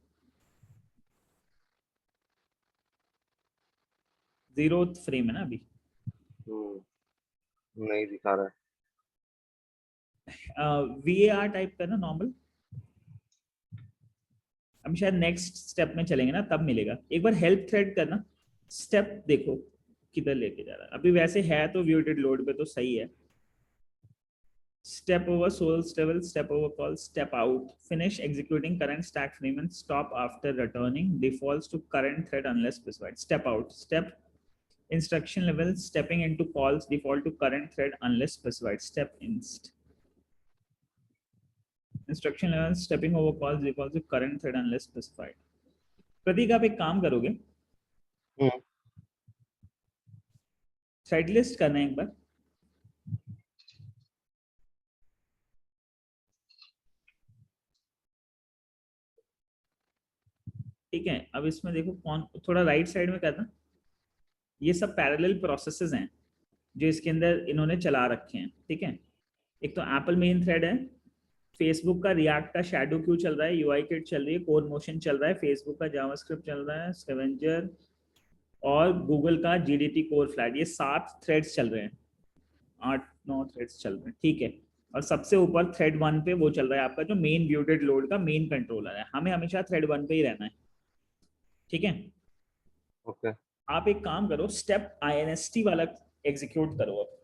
0th फ्रेम है ना अभी। नहीं दिखा रहा वी ए आर टाइप करना नॉर्मल, हम शायद नेक्स्ट स्टेप में चलेंगे ना तब मिलेगा। एक बार हेल्प थ्रेड करना, स्टेप देखो किधर लेके जा रहा है। अभी वैसे है तो व्यू डिड लोड पे तो सही है। Step over source level, step over call, step out, finish executing current stack frame and stop after returning defaults to current thread unless specified. Step out, step instruction level, stepping into calls default to current thread unless specified. Step inst. Instruction level, stepping over calls default to current thread unless specified. प्रतीक आप एक काम करोगे, है। Thread list करना है एक बार। ठीक है, अब इसमें देखो कौन, थोड़ा राइट साइड में करना। ये सब पैरेलल प्रोसेसेस हैं जो इसके अंदर इन्होंने चला रखे हैं, ठीक है। एक तो एप्पल मेन थ्रेड है, फेसबुक का रिएक्ट का शैडो क्यू चल रहा है, यूआई किट चल रही है, कोर मोशन चल रहा है, फेसबुक का जावास्क्रिप्ट चल रहा है, स्कैवेंजर, और गूगल का जीडीटी कोर फ्लैट। ये 7 थ्रेड्स चल रहे हैं, 8-9 थ्रेड्स चल रहे हैं, ठीक है। और सबसे ऊपर थ्रेड 1 पे वो चल रहा है आपका जो मेन व्यू डिड लोड का मेन कंट्रोलर है। हमें हमेशा थ्रेड 1 पे ही रहना है, ठीक है। ओके। आप एक काम करो, स्टेप आईएनएसटी वाला एग्जीक्यूट करो अब।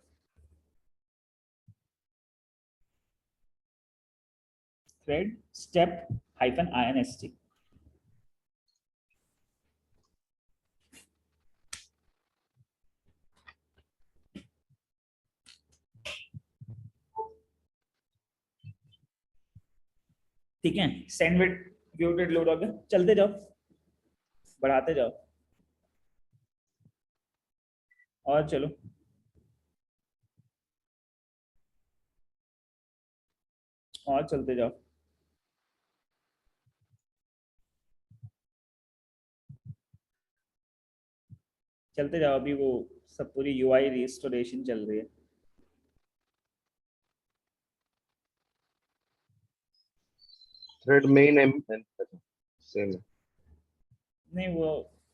थ्रेड स्टेप -inst, ठीक है। Send with view did load हो गया, चलते जाओ, बढ़ाते जाओ और चलो, और चलते जाओ, चलते जाओ। अभी वो सब पूरी यूआई रिस्टोरेशन चल रही है। थ्रेड मेन एम सेम है। नहीं वो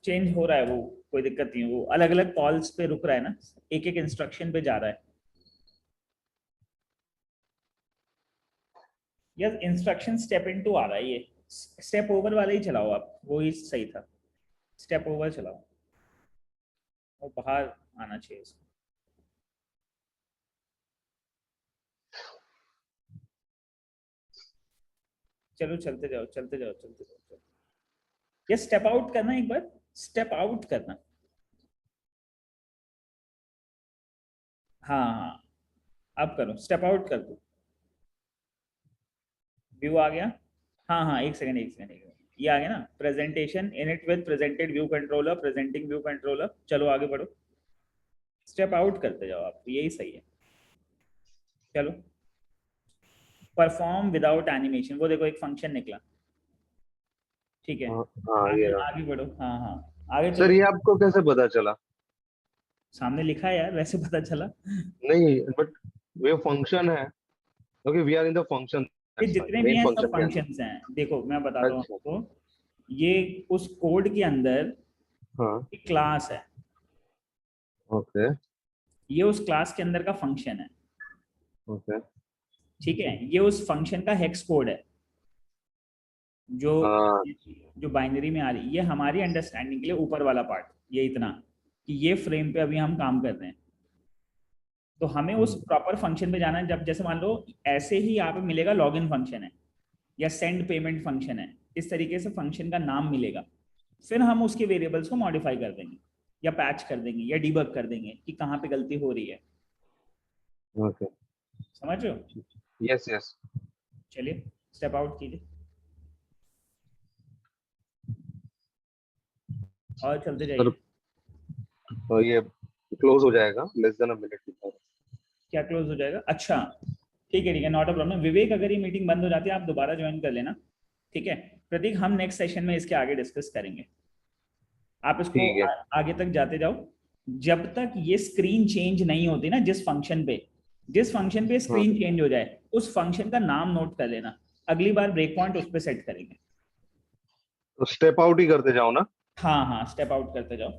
चेंज हो रहा है, वो कोई दिक्कत नहीं है, वो अलग अलग कॉल्स पे रुक रहा है ना, एक एक इंस्ट्रक्शन पे जा रहा है। यस, इंस्ट्रक्शन स्टेप इनटू आ रहा है, ये स्टेप ओवर वाला ही चलाओ आप, वो ही सही था। स्टेप ओवर चलाओ, वो बाहर आना चाहिए इसको। चलो चलते जाओ चलते जाओ चलते जाओ, चलो। ये स्टेप आउट करना एक बार, स्टेप आउट करना। हाँ हाँ, अब करो, स्टेप आउट कर दो। व्यू आ गया, हाँ हाँ, एक सेकंड एक सेकंड एक सेकंड, ये आ गया ना, presentation init with presented view controller, presenting view controller. चलो आगे बढ़ो, स्टेप आउट करते जाओ आप, यही सही है। चलो, परफॉर्म विदाउट एनिमेशन, वो देखो एक फंक्शन निकला, ठीक है। हाँ ये आगे रहा। आगे बढ़ो, हाँ हाँ, आगे सर चलो। ये आपको कैसे पता चला? सामने लिखा है यार, वैसे पता चला। नहीं बट ये फंक्शन है। Okay, we are in the function, ये दैट्स फाइन, जितने भी मेन हैं सब फंक्शन के अंदर। फंक्शंस हैं, देखो मैं बताता हूँ अच्छा। आपको। ये उस कोड के अंदर हाँ। एक क्लास है, ओके। ये उस क्लास के अंदर का फंक्शन है, ओके। ठीक है। ये उस फंक्शन का हेक्स कोड है, जो हाँ। जो बाइनरी में आ रही है। ये हमारी अंडरस्टैंडिंग के लिए ऊपर वाला पार्ट, ये इतना कि ये फ्रेम पे अभी हम काम कर रहे हैं, तो हमें उस प्रॉपर फंक्शन पे जाना है। जब जैसे मान लो ऐसे ही यहाँ पे मिलेगा लॉगिन फंक्शन है या सेंड पेमेंट फंक्शन है, इस तरीके से फंक्शन का नाम मिलेगा, फिर हम उसके वेरिएबल्स को मॉडिफाई कर देंगे या पैच कर देंगे या डिबग कर देंगे कि कहाँ पे गलती हो रही है। ओके, समझ रहे हो? Yes yes. चलिए स्टेप आउट कीजिए और चलते सर जाइए। तो ये क्लोज हो जाएगा लेस देन अ मिनट की तरह। क्या क्लोज हो जाएगा? अच्छा ठीक है, नॉट अ प्रॉब्लम। विवेक अगर ये मीटिंग बंद हो जाती है आप दोबारा ज्वाइन कर लेना, ठीक है? प्रतीक हम नेक्स्ट सेशन में इसके आगे डिस्कस करेंगे, आप इसको ठीक है। आगे तक जाते जाओ। जब तक ये स्क्रीन चेंज नहीं होती ना, जिस फंक्शन पे हाँ, स्क्रीन चेंज हो जाए उस फंक्शन का नाम नोट कर लेना, अगली बार ब्रेक पॉइंट उस पर सेट करेंगे। तो स्टेप आउट ही करते जाओ ना। हाँ हाँ, स्टेप आउट करते जाओ।